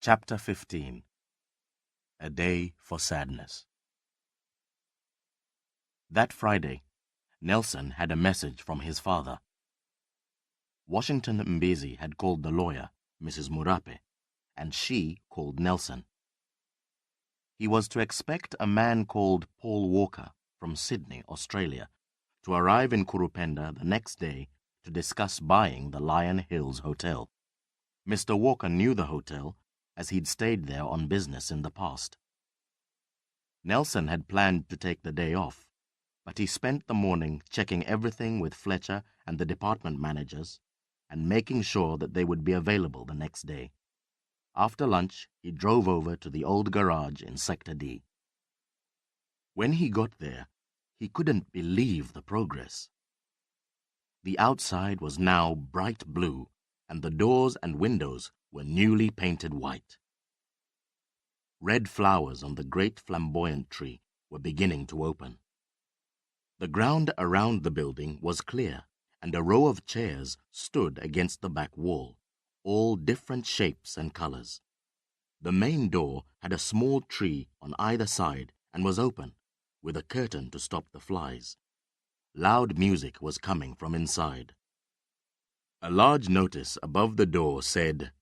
Chapter 15. A Day for Sadness. That Friday, Nelson had a message from his father. Washington Mbezi had called the lawyer, Mrs. Murape, and she called Nelson. He was to expect a man called Paul Walker from Sydney, Australia, to arrive in Kurupenda the next day to discuss buying the Lion Hills Hotel. Mr. Walker knew the hotel, as he'd stayed there on business in the past. Nelson had planned to take the day off, but he spent the morning checking everything with Fletcher and the department managers and making sure that they would be available the next day. After lunch, he drove over to the old garage in Sector D. When he got there, he couldn't believe the progress. The outside was now bright blue, and the doors and windows were newly painted white. Red flowers on the great flamboyant tree were beginning to open. The ground around the building was clear, and a row of chairs stood against the back wall, all different shapes and colors. The main door had a small tree on either side and was open, with a curtain to stop the flies. Loud music was coming from inside. A large notice above the door said,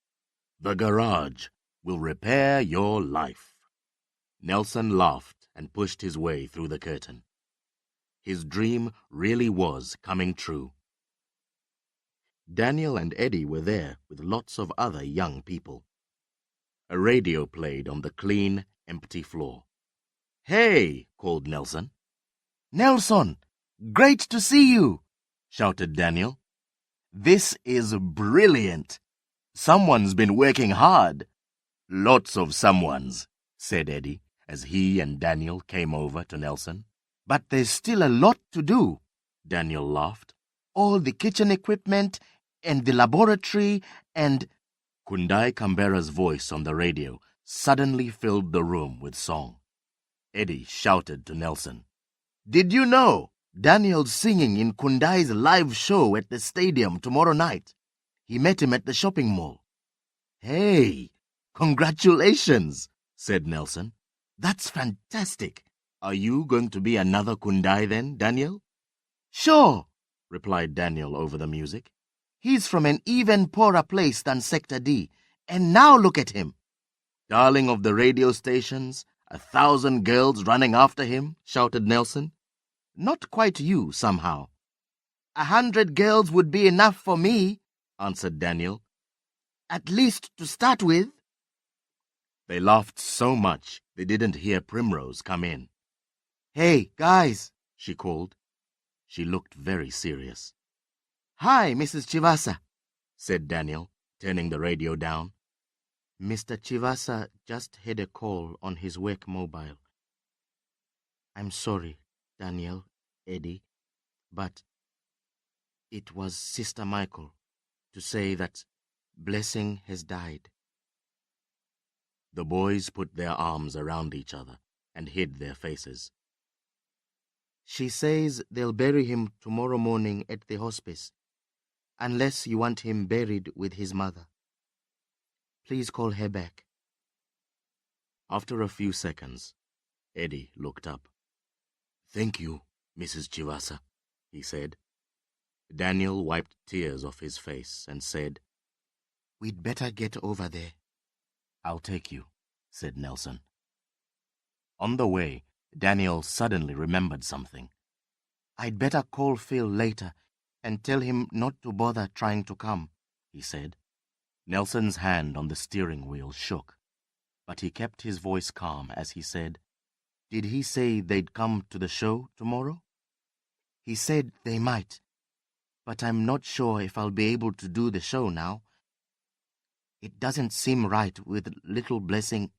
"The Garage will repair your life." Nelson laughed and pushed his way through the curtain. His dream really was coming true. Daniel and Eddie were there with lots of other young people. A radio played on the clean, empty floor. "Hey!" called Nelson. "Nelson! Great to see you!" shouted Daniel. "This is brilliant! Someone's been working hard." "Lots of someones," said Eddie, as he and Daniel came over to Nelson. "But there's still a lot to do," Daniel laughed. "All the kitchen equipment and the laboratory and—" Kundai Kambera's voice on the radio suddenly filled the room with song. Eddie shouted to Nelson, "Did you know Daniel's singing in Kundai's live show at the stadium tomorrow night? He met him at the shopping mall." "Hey, congratulations," said Nelson. "That's fantastic. Are you going to be another Kundai then, Daniel?" "Sure," replied Daniel over the music. "He's from an even poorer place than Sector D, and now look at him." "Darling of the radio stations, 1,000 girls running after him," shouted Nelson. "Not quite you, somehow." 100 girls would be enough for me," answered Daniel. "At least to start with." They laughed so much they didn't hear Primrose come in. "Hey, guys," she called. She looked very serious. "Hi, Mrs. Chivasa," said Daniel, turning the radio down. "Mr. Chivasa just had a call on his work mobile. I'm sorry, Daniel, Eddie, but it was Sister Michael to say that Blessing has died." The boys put their arms around each other and hid their faces. "She says they'll bury him tomorrow morning at the hospice, unless you want him buried with his mother. Please call her back." After a few seconds, Eddie looked up. "Thank you, Mrs. Chivasa," he said. Daniel wiped tears off his face and said, "We'd better get over there." "I'll take you," said Nelson. On the way, Daniel suddenly remembered something. "I'd better call Phil later and tell him not to bother trying to come," he said. Nelson's hand on the steering wheel shook, but he kept his voice calm as he said, "Did he say they'd come to the show tomorrow?" "He said they might, but I'm not sure if I'll be able to do the show now. It doesn't seem right with little Blessing."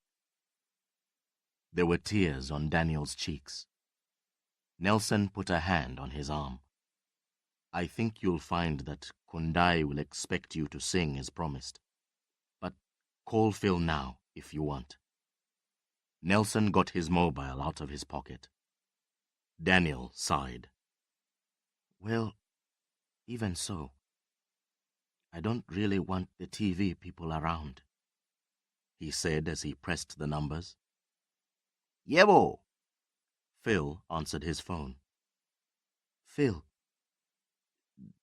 There were tears on Daniel's cheeks. Nelson put a hand on his arm. "I think you'll find that Kundai will expect you to sing as promised. But call Phil now if you want." Nelson got his mobile out of his pocket. Daniel sighed. "Well, even so, I don't really want the TV people around." he said as he pressed the numbers. Yebo. Phil answered his phone. Phil,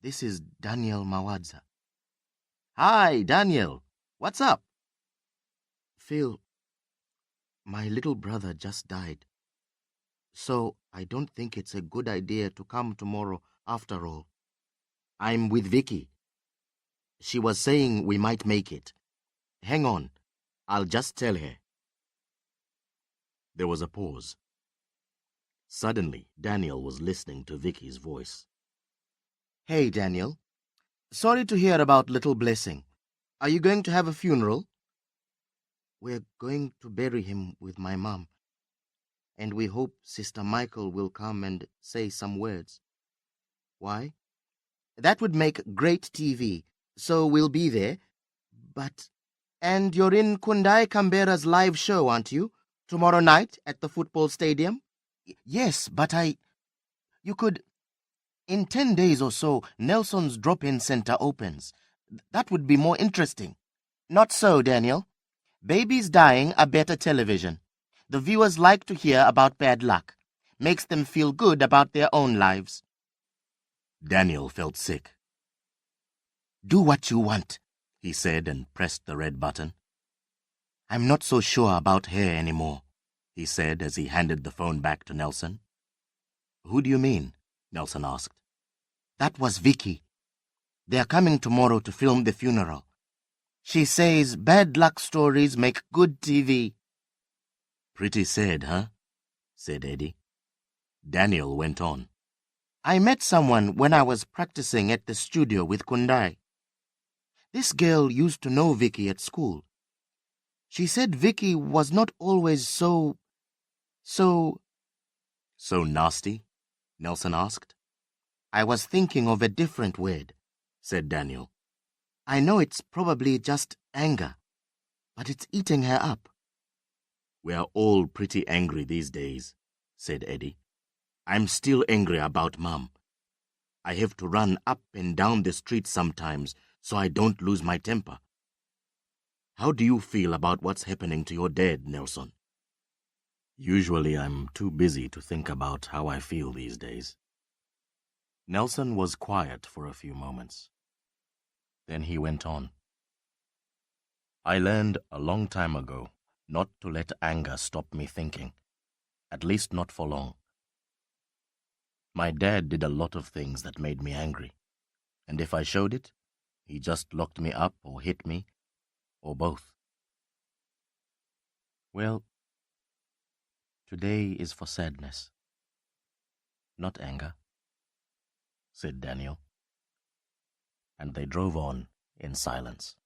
this is Daniel Mawadza. Hi, Daniel. What's up? Phil, my little brother just died. So I don't think it's a good idea to come tomorrow after all. I'm with Vicky. She was saying we might make it. Hang on, I'll just tell her. There was a pause. Suddenly, Daniel was listening to Vicky's voice. Hey, Daniel. Sorry to hear about little Blessing. Are you going to have a funeral? We're going to bury him with my mom. And we hope Sister Michael will come and say some words. Why? That would make great TV, so we'll be there. But... And you're in Kundai Canberra's live show, aren't you? Tomorrow night at the football stadium? Yes, but You could... In 10 days or so, Nelson's drop-in center opens. That would be more interesting. Not so, Daniel. Babies dying are better television. The viewers like to hear about bad luck. Makes them feel good about their own lives. Daniel felt sick. Do what you want, he said and pressed the red button. I'm not so sure about her anymore, he said as he handed the phone back to Nelson. Who do you mean? Nelson asked. That was Vicky. They're coming tomorrow to film the funeral. She says bad luck stories make good TV. Pretty sad, huh? Said Eddie. Daniel went on. I met someone when I was practicing at the studio with Kundai. This girl used to know Vicky at school. She said Vicky was not always so nasty? Nelson asked. I was thinking of a different word, said Daniel. I know it's probably just anger, but it's eating her up. We're all pretty angry these days, said Eddie. I'm still angry about Mom. I have to run up and down the street sometimes so I don't lose my temper. How do you feel about what's happening to your dad, Nelson? Usually I'm too busy to think about how I feel these days. Nelson was quiet for a few moments. Then he went on. I learned a long time ago not to let anger stop me thinking, at least not for long. My dad did a lot of things that made me angry, and if I showed it, he just locked me up or hit me, or both. Well, today is for sadness, not anger, said Daniel. And they drove on in silence.